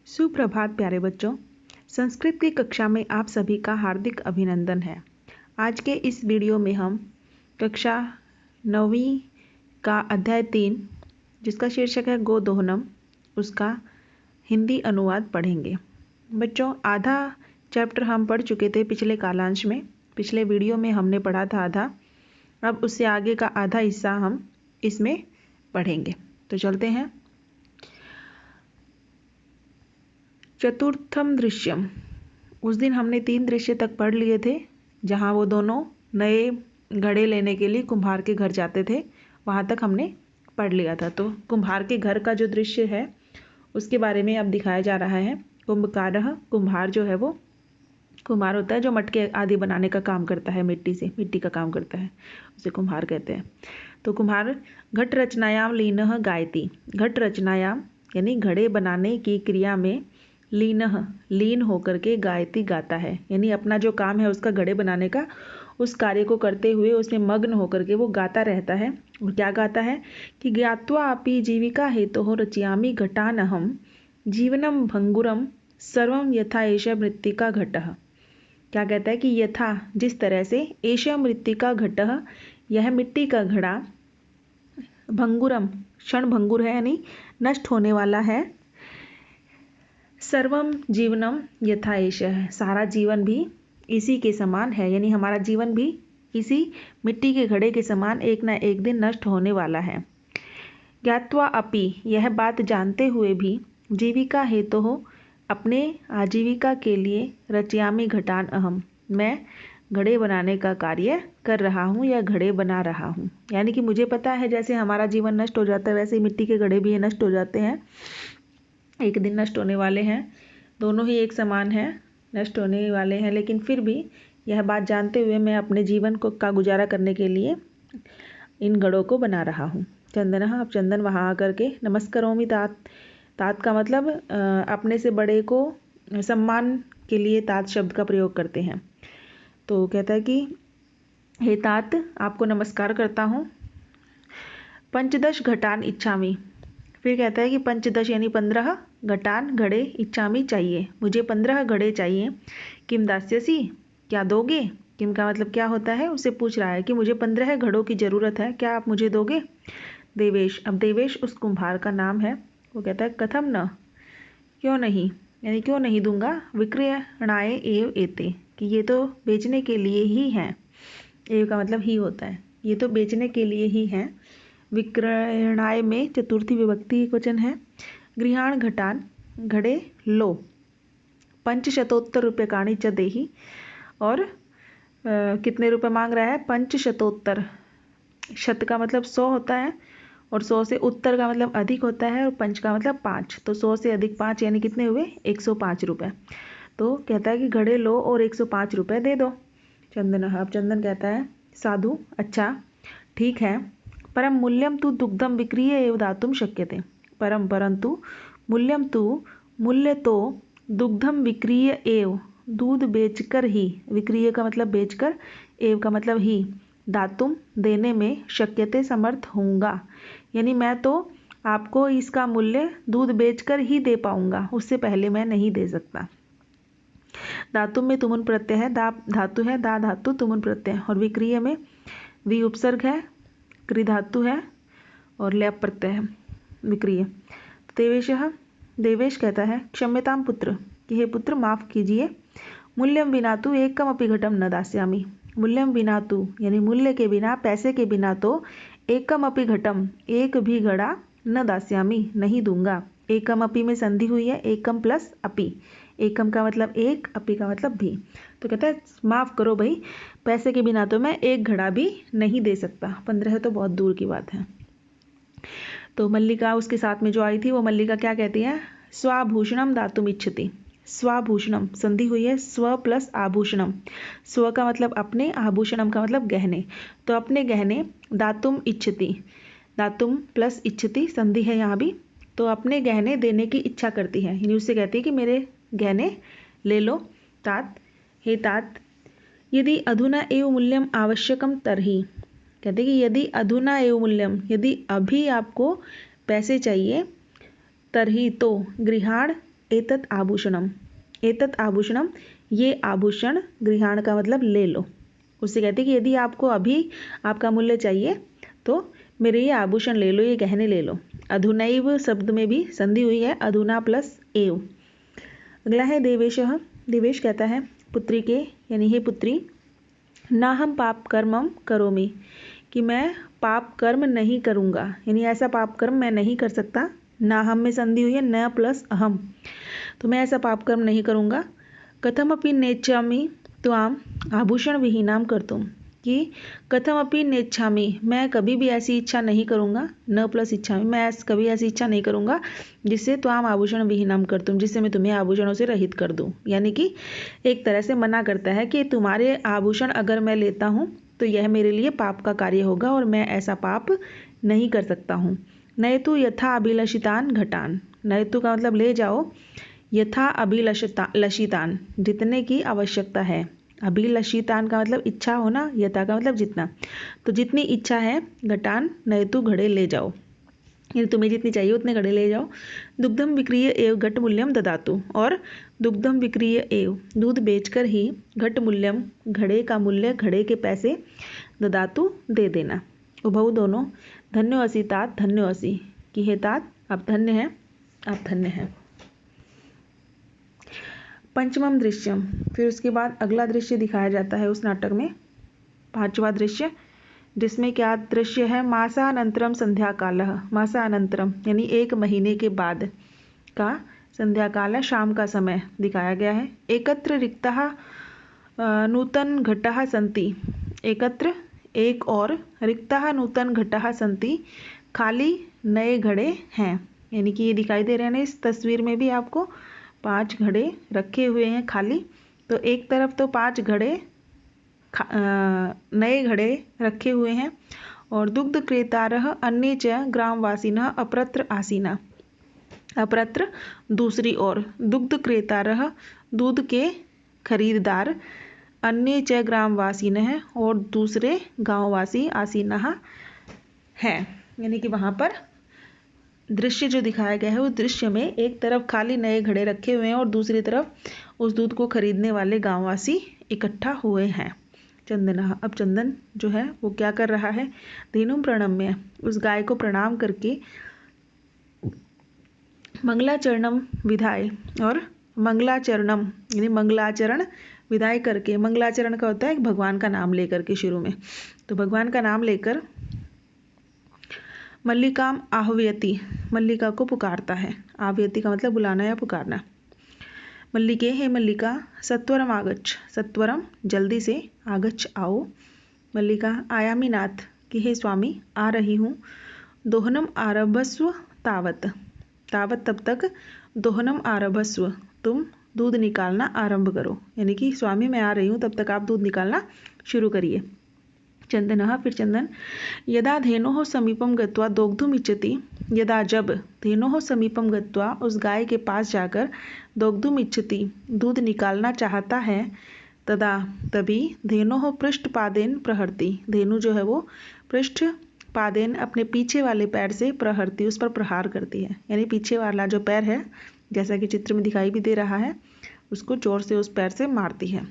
सुप्रभात प्यारे बच्चों। संस्कृत की कक्षा में आप सभी का हार्दिक अभिनंदन है। आज के इस वीडियो में हम कक्षा 9वीं का अध्याय 3 जिसका शीर्षक है गोदोहनम, उसका हिंदी अनुवाद पढ़ेंगे। बच्चों, आधा चैप्टर हम पढ़ चुके थे पिछले कालांश में। पिछले वीडियो में हमने पढ़ा था आधा, अब उससे आगे का आधा हिस्सा हम इसमें पढ़ेंगे। तो चलते हैं। चतुर्थम दृश्यम, उस दिन हमने 3 दृश्य तक पढ़ लिए थे, जहाँ वो दोनों नए घड़े लेने के लिए कुम्हार के घर जाते थे, वहाँ तक हमने पढ़ लिया था। तो कुम्हार के घर का जो दृश्य है उसके बारे में अब दिखाया जा रहा है। कुंभकारः, कुम्हार जो है वो कुम्हार होता है जो मटके आदि बनाने का काम करता है, मिट्टी का काम करता है, उसे कुम्हार कहते हैं। तो कुम्हार घट रचनायाम लीनः गायति, घट रचनायाम यानी घड़े बनाने की क्रिया में लीन होकर के गायति गाता है, यानी अपना जो काम है उसका घड़े बनाने का, उस कार्य को करते हुए उसमें मग्न होकर के वो गाता रहता है। और क्या गाता है कि ज्ञात्वा अपि जीविका हेतोः रचयामि घटानहं जीवनम भंगुरम सर्वम यथा एष मृत्तिका घटः। क्या कहता है कि यथा जिस तरह से एष मृत्तिका घटः, यह मिट्टी का घड़ा, भंगुरम क्षण भंगुर है यानी नष्ट होने वाला है, सर्वम जीवनम यथा एष, सारा जीवन भी इसी के समान है, यानी हमारा जीवन भी इसी मिट्टी के घड़े के समान एक ना एक दिन नष्ट होने वाला है। ज्ञात्वा अपि, यह बात जानते हुए भी, जीविका हेतु हो, अपने आजीविका के लिए, रचयामि घटान अहम, मैं घड़े बनाने का कार्य कर रहा हूँ या घड़े बना रहा हूँ। यानी कि मुझे पता है जैसे हमारा जीवन नष्ट हो जाता है वैसे ही मिट्टी के घड़े भी नष्ट हो जाते हैं, एक दिन नष्ट होने वाले हैं, दोनों ही एक समान हैं, नष्ट होने वाले हैं। लेकिन फिर भी यह बात जानते हुए मैं अपने जीवन को का गुजारा करने के लिए इन घड़ों को बना रहा हूँ। चंदनः, अब चंदन वहाँ आकर के नमस्करोमि तात, तात का मतलब अपने से बड़े को सम्मान के लिए तात शब्द का प्रयोग करते हैं। तो कहता है कि हे तात, आपको नमस्कार करता हूँ। पंचदश घटान इच्छामि, फिर कहता है कि पंचदश यानी 15 घटान घड़े इच्छामि चाहिए, मुझे 15 घड़े चाहिए। किम दास्यसि, क्या दोगे। किम का मतलब क्या होता है, उसे पूछ रहा है कि मुझे 15 घड़ों की ज़रूरत है, क्या आप मुझे दोगे। देवेश, अब देवेश उस कुम्हार का नाम है, वो कहता है कथम न, क्यों नहीं, यानी क्यों नहीं दूंगा। विक्रयणाय एव एते, कि ये तो बेचने के लिए ही हैं, एव का मतलब ही होता है, ये तो बेचने के लिए ही हैं। विक्रयणाय में चतुर्थी विभक्ति वचन है। गृहाण घटान, घड़े लो। पंचशतोत्तर रूप्यकाणि च देहि, और कितने रुपए मांग रहा है, पंचशतोत्तर, शत का मतलब 100 होता है और 100 से उत्तर का मतलब अधिक होता है और पंच का मतलब 5, तो 100 से अधिक 5 यानी कितने हुए, 105 रुपये। तो कहता है कि घड़े लो और 105 रुपये दे दो। चंदन, अब चंदन कहता है साधु, अच्छा ठीक है। परम मूल्यम तु दुग्धम विक्रीय एव दातुम शक्यते, परम परंतु मूल्यम तु मूल्य तो दुग्धम विक्रीय एव दूध बेचकर ही, विक्रीय का मतलब बेचकर, एव का मतलब ही, दातुम देने में, शक्यते समर्थ होऊंगा, यानी मैं तो आपको इसका मूल्य दूध बेचकर ही दे पाऊंगा, उससे पहले मैं नहीं दे सकता। धातु में तुमुन प्रत्यय है, दा धातु है, दा धातु तुमुन प्रत्यय, और विक्रीय में वि उपसर्ग है, क्रि धातु है और लैप प्रत्यय है, विक्रीय। देवेशः, देवेश कहता है क्षम्यताम पुत्र, कि हे पुत्र माफ कीजिए। मूल्यम विना तु एकमपि घटम न दास्यामि, मूल्यम विना तु यानी मूल्य के बिना, पैसे के बिना तो, एकमपि घटम एक भी घड़ा, न दास्यामि नहीं दूंगा। एकम अपि में संधि हुई है, एकम प्लस अपि, एकम का मतलब एक, अपि का मतलब भी। तो कहता है माफ़ करो भाई, पैसे के बिना तो मैं एक घड़ा भी नहीं दे सकता, 15 तो बहुत दूर की बात है। तो मल्लिका उसके साथ में जो आई थी वो मल्लिका क्या कहती है, स्वाभूषणम दातुम इच्छति, स्वाभूषणम संधि हुई है, स्व प्लस आभूषणम, स्व का मतलब अपने, आभूषणम का मतलब गहने, तो अपने गहने, दातुम इच्छति, दातुम प्लस इच्छति संधि है यहाँ भी, तो अपने गहने देने की इच्छा करती है, यानी उससे कहती है कि मेरे गहने ले लो। तात, हे तात, यदि अधुना एव मूल्यम आवश्यकम तरही, कहते कि यदि अधुना एव मूल्यम, यदि अभी आपको पैसे चाहिए, तरही तो, गृहाण एतत् आभूषणम, एतत् आभूषणम, ये आभूषण, गृहाण का मतलब ले लो। उससे कहते हैं कि यदि आपको अभी आपका मूल्य चाहिए तो मेरे ये आभूषण ले लो, ये गहने ले लो। अधुनैव शब्द में भी संधि हुई है, अधुना प्लस एव। अगला है देवेशः। देवेश कहता है पुत्री के, यानी हे पुत्री, ना हम पाप कर्मम करोमि, कि मैं पाप कर्म नहीं करूँगा, यानी ऐसा पाप कर्म मैं नहीं कर सकता। ना हम में संधि हुई है, न प्लस अहम, तो मैं ऐसा पाप कर्म नहीं करूँगा। कथमपि नेच्छामि त्वाम आभूषण विहीनाम कर्तुम, कि कथमपि नेच्छामि, मैं कभी भी ऐसी इच्छा नहीं करूँगा। न प्लस इच्छामि, मैं कभी ऐसी इच्छा नहीं करूँगा जिससे त्वाम आभूषण विहीनाम कर्तुम, जिससे मैं तुम्हें आभूषणों से रहित कर दूँ। यानी कि एक तरह से मना करता है कि तुम्हारे आभूषण अगर मैं लेता हूँ तो यह मेरे लिए पाप का कार्य होगा और मैं ऐसा पाप नहीं कर सकता हूँ। नयतु यथा अभिलषितान घटान, नयतु का मतलब ले जाओ, यथा अभिलषितान, जितने की आवश्यकता है। अभिलषितान का मतलब इच्छा होना, यथा का मतलब जितना, तो जितनी इच्छा है, घटान नयतु घड़े ले जाओ, यानी तुम्हें जितनी चाहिए उतने घड़े ले जाओ। दुग्धम विक्रीय एव घट मूल्यम ददातु, और दुग्धम विक्रीय एव, दूध बेचकर ही, घट मूल्यम, घड़े का मूल्य, घड़े के पैसे, ददातु दे देना। उभऊ दोनों, धन्यो असि तात धन्यो असि, कि हे तात आप धन्य हैं, आप धन्य हैं। पंचमम दृश्यम, फिर उसके बाद अगला दृश्य दिखाया जाता है उस नाटक में, पांचवा दृश्य, जिसमें क्या दृश्य है, मासानंतरम संध्या कालः, मासानंतरम यानी 1 महीने के बाद का संध्या काल है, शाम का समय दिखाया गया है। एकत्र रिक्तः नूतन घटः सन्ति, एकत्र एक और, रिक्तः नूतन घटः सन्ति, खाली नए घड़े हैं, यानी कि ये दिखाई दे रहे हैं ना इस तस्वीर में भी आपको 5 घड़े रखे हुए हैं खाली। तो एक तरफ तो 5 घड़े नए घड़े रखे हुए हैं, और दुग्ध क्रेतारः अन्ये च ग्रामवासिनः अप्रत्र आसीना, अप्रत्र दूसरी ओर, दुग्ध क्रेतारः दूध के खरीददार, अन्ये च ग्रामवासिनः और दूसरे गांववासी, आसीनः हैं, यानी कि वहाँ पर दृश्य जो दिखाया गया है उस दृश्य में एक तरफ खाली नए घड़े रखे हुए हैं और दूसरी तरफ उस दूध को खरीदने वाले गांववासी इकट्ठा हुए हैं। चंदना, अब चंदन जो है वो क्या कर रहा है, धेनु प्रणम्य, उस गाय को प्रणाम करके, मंगलाचरणम विधाय, और मंगलाचरणम यानी मंगलाचरण विदाई करके, मंगलाचरण का होता है भगवान का नाम लेकर के शुरू में, तो भगवान का नाम लेकर मल्लिकाम आह्वयति, मल्लिका को पुकारता है। आह्वयति का मतलब बुलाना या पुकारना। मल्लिके, हे मल्लिका, सत्वरम आगच्छ, सत्वरम जल्दी से, आगच्छ आओ। मल्लिका, आयामी नाथ, कि हे स्वामी आ रही हूँ। दोहनम आरभस्व तावत, तावत तब तक, दोहनम आरभस्व तुम दूध निकालना आरंभ करो, यानी कि स्वामी मैं आ रही हूँ तब तक आप दूध निकालना शुरू करिए। चंदनः, फिर चंदन, यदा धेनोः समीपम गत्वा दोग्धुम इच्छति, यदा जब, धेनोः समीपम गत्वा उस गाय के पास जाकर, दोग्धुम इच्छति दूध निकालना चाहता है, तदा तभी, धेनोः पृष्ठपादेन प्रहरति, धेनु जो है वो पृष्ठ पादेन अपने पीछे वाले पैर से, प्रहरती उस पर प्रहार करती है, यानी पीछे वाला जो पैर है जैसा कि चित्र में दिखाई भी दे रहा है, उसको जोर से उस पैर से मारती है।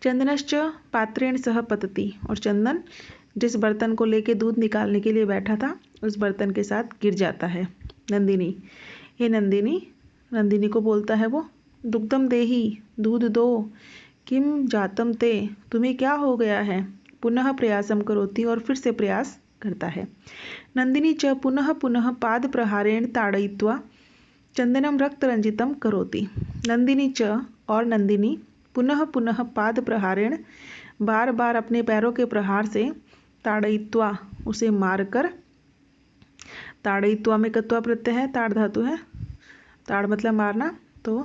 चंदनश्च पात्रेण सह पतति, और चंदन जिस बर्तन को लेके दूध निकालने के लिए बैठा था उस बर्तन के साथ गिर जाता है। नंदिनी, हे नंदिनी, नंदिनी को बोलता है वो, दुग्धम देही, दूध दो, किम जातम ते, तुम्हें क्या हो गया है। पुनः प्रयासम करोति, और फिर से प्रयास करता है। नंदिनी च पुनः पुनः पाद प्रहारेण ताड़यित्वा चंदनम रक्त रंजितम करोति, नंदिनी च, और नंदिनी, पुनः पुनः पाद प्रहारेण, बार बार अपने पैरों के प्रहार से, ताड़यित्वा उसे मारकर, ताड़यित्वा में कत्वा प्रत्यय है, ताड़ धातु है, ताड़ मतलब मारना, तो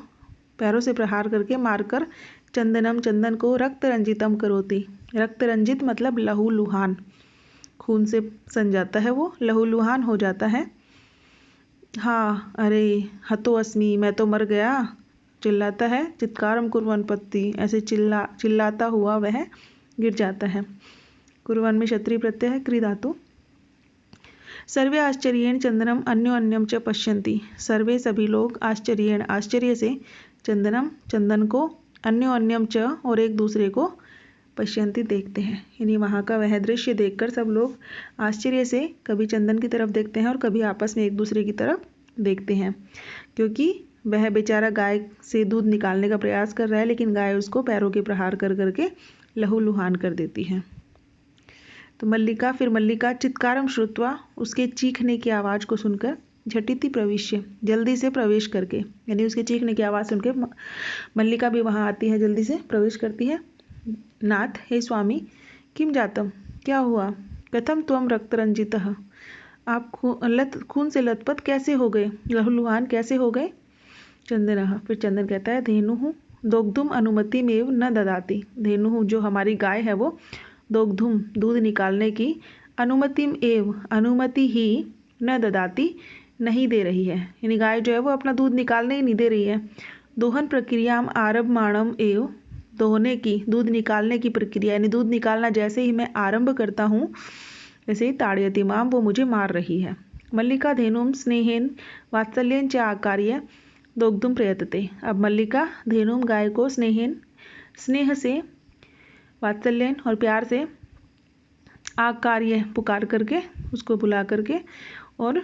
पैरों से प्रहार करके मारकर, चंदनम चंदन को, रक्त रंजितम करोति, रक्त रंजित मतलब लहू लुहान, खून से सन जाता है वो, लहू लुहान हो जाता है। हाँ, अरे हतो अस्मि, मैं तो मर गया, चिल्लाता है। चित्कारम कुर्वन् पत्ति, ऐसे चिल्लाता हुआ वह गिर जाता है। कुर्वन् में क्षत्रिय प्रत्यय है, क्री धातु। सर्वे आश्चर्येण चंदनम अन्योन्यम च पश्यन्ति। सर्वे सभी लोग आश्चर्येण आश्चर्य से चंदनम चंदन को अन्योन्यम च और एक दूसरे को पश्यन्ति देखते हैं। यानी वहाँ का वह दृश्य देखकर सब लोग आश्चर्य से कभी चंदन की तरफ देखते हैं और कभी आपस में एक दूसरे की तरफ देखते हैं, क्योंकि वह बेचारा गाय से दूध निकालने का प्रयास कर रहा है, लेकिन गाय उसको पैरों के प्रहार कर करके लहूलुहान कर देती है। तो मल्लिका, फिर मल्लिका चित्कारम श्रुत्वा, उसके चीखने की आवाज़ को सुनकर, झटिति प्रविश्य, जल्दी से प्रवेश करके, यानी उसके चीखने की आवाज़ सुनकर मल्लिका भी वहाँ आती है, जल्दी से प्रवेश करती है। नाथ, हे स्वामी, किम जातम, क्या हुआ, कथम त्वम रक्तरंजितः, आप खून से लथपथ कैसे हो गए, लहूलुहान कैसे हो गए। चंदन, फिर चंदन कहता है, धेनु दोग्धुम अनुमति में न ददाती। धेनु जो हमारी गाय है वो दोग्धुम दूध निकालने की अनुमति ही न ददाती नहीं दे रही है, यानी गाय जो है वो अपना दूध निकालने ही नहीं दे रही है। दोहन प्रक्रियाम आरभमाणम एव, दोहने की दूध निकालने की प्रक्रिया, यानी दूध निकालना जैसे ही मैं आरंभ करता हूँ वैसे ही ताड़यति माम, वो मुझे मार रही है। मल्लिका धेनुम स्नेहेन वात्सल्यन च आकार्य दोग्धुम प्रयतते। अब मल्लिका धेनुम गाय को स्नेह से, वात्सल्यन और प्यार से, आकार्य पुकार करके, उसको बुला करके, और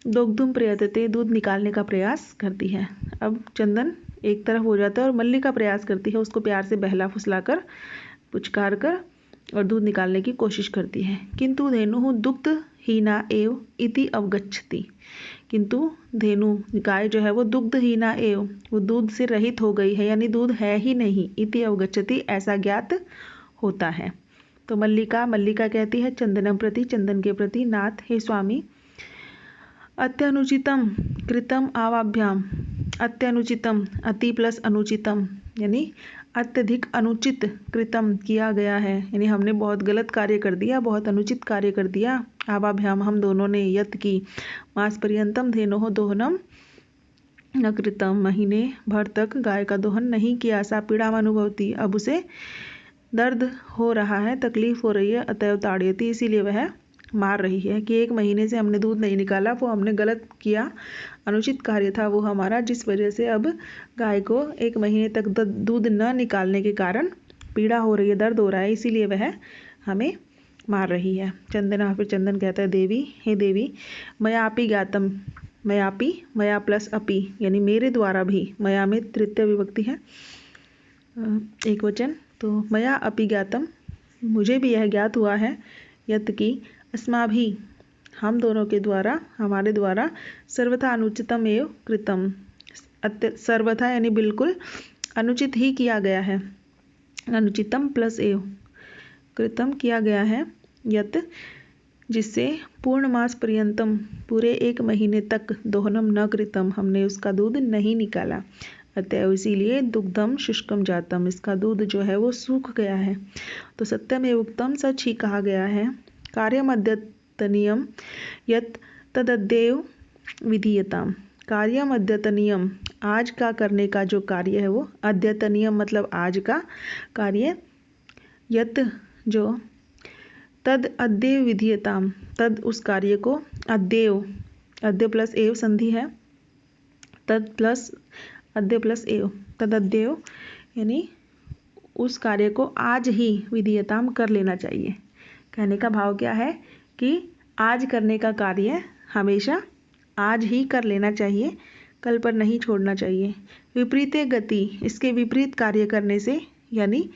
दोग्धुम प्रयतते दूध निकालने का प्रयास करती है। अब चंदन एक तरफ हो जाता है और मल्लिका प्रयास करती है, उसको प्यार से बहला फुसला कर, पुचकार कर और दूध निकालने की कोशिश करती है। किंतु धेनु दुग्ध हीना एव इति अवगच्छति, किंतु धेनु गाय जो है वो दुग्ध हीना एव, वो दूध से रहित हो गई है, यानी दूध है ही नहीं, इति अवगच्छति, ऐसा ज्ञात होता है। तो मल्लिका कहती है चंदनम प्रति, चंदन के प्रति, नाथ, हे स्वामी, अत्यनुचितम कृतम आवाभ्याम, अत्यनुचितम अति प्लस अनुचितम, यानी अत्यधिक अनुचित कृतम किया गया है, यानी हमने बहुत गलत कार्य कर दिया, बहुत अनुचित कार्य कर दिया। आवाभ्याम हम दोनों ने, यत की, मास पर्यंतम धेनो दोहनम न कृतम, महीने भर तक गाय का दोहन नहीं किया। सा पीड़ा अनुभवती, अब उसे दर्द हो रहा है, तकलीफ हो रही है। अतएव ताड़यति, इसीलिए वह मार रही है कि 1 महीने से हमने दूध नहीं निकाला, वो हमने गलत किया, अनुचित कार्य था वो हमारा, जिस वजह से अब गाय को 1 महीने तक दूध न निकालने के कारण पीड़ा हो रही है, दर्द हो रहा है, इसीलिए वह हमें मार रही है। चंदना, फिर चंदन कहता है, देवी, हे देवी, मयापि ज्ञातम, मयापि, मया प्लस अपि, यानी मेरे द्वारा भी, मया में तृतीय विभक्ति है, एक वचन, तो मया अपि ज्ञातम, मुझे भी यह ज्ञात हुआ है, यत की, अस्माभि, हम दोनों के द्वारा, हमारे द्वारा, सर्वथा अनुचितम एव कृतम, सर्वथा यानी बिल्कुल अनुचित ही किया गया है, अनुचितम प्लस एव कृतम किया गया है, यत जिससे पूर्ण मास पर्यंतम, पूरे 1 महीने तक, दोहनम न कृतम, हमने उसका दूध नहीं निकाला। अतएव इसीलिए दुग्धम शुष्कम जातम, इसका दूध जो है वो सूख गया है। तो सत्यमेव उक्तम, सच ही कहा गया है। कार्यम अद्यतनीयम यत तदद्येव विधीयताम, कार्यम अद्यतनीयम, आज का करने का जो कार्य है वो, अद्यतनीयम मतलब आज का कार्य, यत जो, तद अद्येव विधीयताम, तद उस कार्य को, अद्येव, अद्य प्लस एव संधि है, तद प्लस अद्य प्लस एव, तदद्येव, यानी उस कार्य को आज ही, विधीयताम कर लेना चाहिए। कहने का भाव क्या है कि आज करने का कार्य हमेशा आज ही कर लेना चाहिए, कल पर नहीं छोड़ना चाहिए। विपरीते गति, इसके विपरीत कार्य करने से, यानी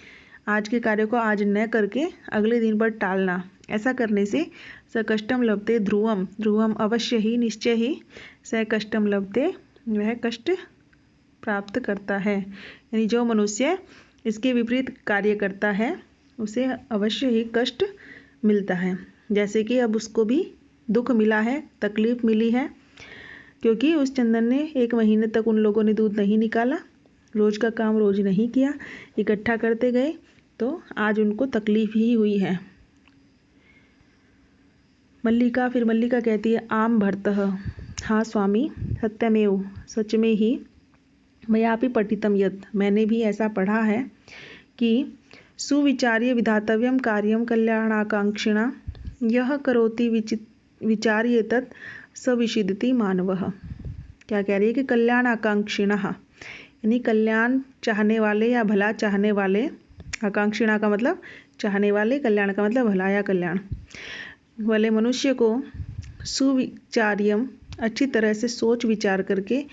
आज के कार्य को आज न करके अगले दिन पर टालना, ऐसा करने से सकष्टम लभते ध्रुवम, ध्रुवम अवश्य ही, निश्चय ही, सकष्टम लभते, वह कष्ट प्राप्त करता है। यानी जो मनुष्य इसके विपरीत कार्य करता है उसे अवश्य ही कष्ट मिलता है। जैसे कि अब उसको भी दुख मिला है, तकलीफ मिली है, क्योंकि उस चंदन ने 1 महीने तक उन लोगों ने दूध नहीं निकाला, रोज का काम रोज नहीं किया, इकट्ठा करते गए, तो आज उनको तकलीफ ही हुई है। मल्लिका, फिर मल्लिका कहती है, आम भर्तः, हाँ स्वामी, सत्यमेव, सच में ही, मयापि पठितम यत्, मैंने भी ऐसा पढ़ा है कि सुविचार्य विधातव्यम कार्यम कल्याणाकांक्षिणा यह करोति विचार्येतत् सविशिदति मानवः। क्या कह रही है कि कल्याण आकांक्षिणः यानी कल्याण चाहने वाले या भला चाहने वाले, आकांक्षिणा का मतलब चाहने वाले, कल्याण का मतलब भला या कल्याण वाले मनुष्य को सुविचार्यम अच्छी तरह से सोच विचार करके,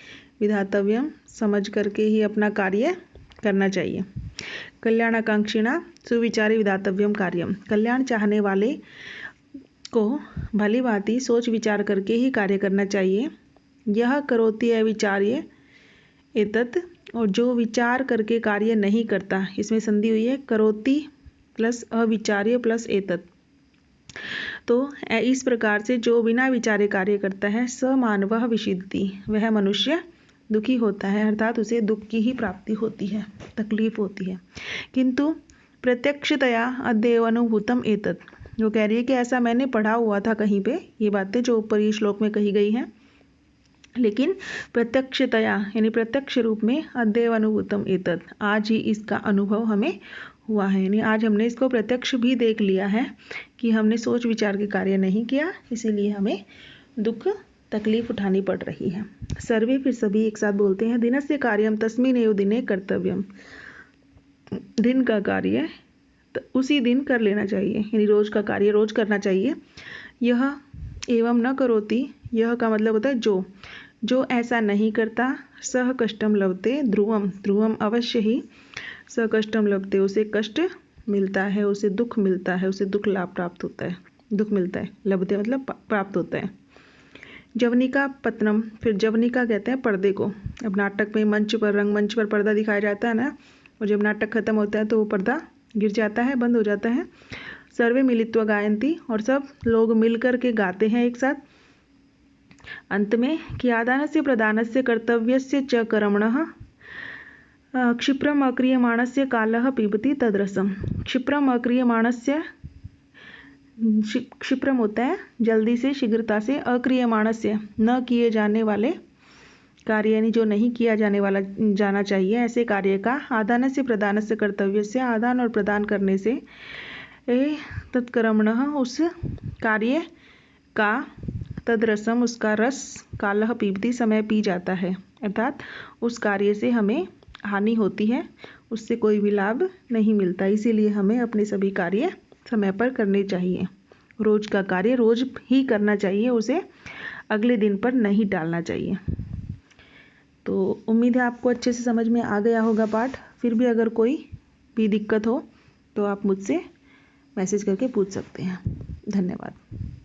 विधातव्यम समझ करके ही अपना कार्य करना चाहिए। कल्याण आकांक्षिणा सुविचारी विधातव्यम कार्यम, कल्याण चाहने वाले को भली भांति सोच विचार करके ही कार्य करना चाहिए। यह करोति अविचार्य एतत्, और जो विचार करके कार्य नहीं करता, इसमें संधि हुई है करोति प्लस अविचार्य प्लस एतत्, तो इस प्रकार से जो बिना विचारे कार्य करता है स मानवः विषीदति, वह मनुष्य दुखी होता है, अर्थात उसे दुख की ही प्राप्ति होती है, तकलीफ होती है। किंतु प्रत्यक्षतया अद्यैव अनुभूतम एतत्, जो कह रही है कि ऐसा मैंने पढ़ा हुआ था कहीं पे, ये बातें जो ऊपर ही श्लोक में कही गई हैं, लेकिन प्रत्यक्षतया यानी प्रत्यक्ष रूप में अद्यैव अनुभूतम एतत्, आज ही इसका अनुभव हमें हुआ है, यानी आज हमने इसको प्रत्यक्ष भी देख लिया है कि हमने सोच विचार के कार्य नहीं किया, इसीलिए हमें दुख तकलीफ उठानी पड़ रही है। सर्वे फिर सभी एक साथ बोलते हैं, दिनस्य कार्यम तस्मिन् एव दिने कर्तव्यम, दिन का कार्य उसी दिन कर लेना चाहिए, यानी रोज का कार्य रोज करना चाहिए। यह एवं न करोति, यह का मतलब होता है जो ऐसा नहीं करता, सह कष्टम लभते ध्रुवम, ध्रुवम अवश्य ही, सह कष्टम लभते उसे कष्ट मिलता है, उसे दुख मिलता है, उसे दुख लाभ प्राप्त होता है, दुख मिलता है, लभते मतलब प्राप्त होता है। जवनिका पत्नम, फिर जवनिका कहते हैं पर्दे को। अब नाटक में मंच पर, रंगमंच पर पर्दा दिखाया जाता है ना, और जब नाटक खत्म होता है तो वो पर्दा गिर जाता है, बंद हो जाता है। सर्वे मिलित्वा गायन्ति, और सब लोग मिलकर के गाते हैं एक साथ। अंत में कि आदानस्य प्रदानस्य कर्तव्यस्य च कर्मणः क्षिप्रम अक्रियमाणस्य कालः पिबति तद्रसम। क्षिप्रम अक्रियमाणस्य, क्षिप्रम होता है जल्दी से, शीघ्रता से, अक्रियमाणस्य न किए जाने वाले कार्य, यानी जो नहीं किया जाना चाहिए ऐसे कार्य का, आदान से प्रदान से कर्तव्य से, आदान और प्रदान करने से, तत्कर्मणः उस कार्य का, तदरसम उसका रस, कालः पीबती समय पी जाता है, अर्थात उस कार्य से हमें हानि होती है, उससे कोई भी लाभ नहीं मिलता। इसीलिए हमें अपने सभी कार्य समय पर करने चाहिए। रोज का कार्य रोज ही करना चाहिए, उसे अगले दिन पर नहीं टालना चाहिए। तो उम्मीद है आपको अच्छे से समझ में आ गया होगा पाठ। फिर भी अगर कोई भी दिक्कत हो तो आप मुझसे मैसेज करके पूछ सकते हैं। धन्यवाद।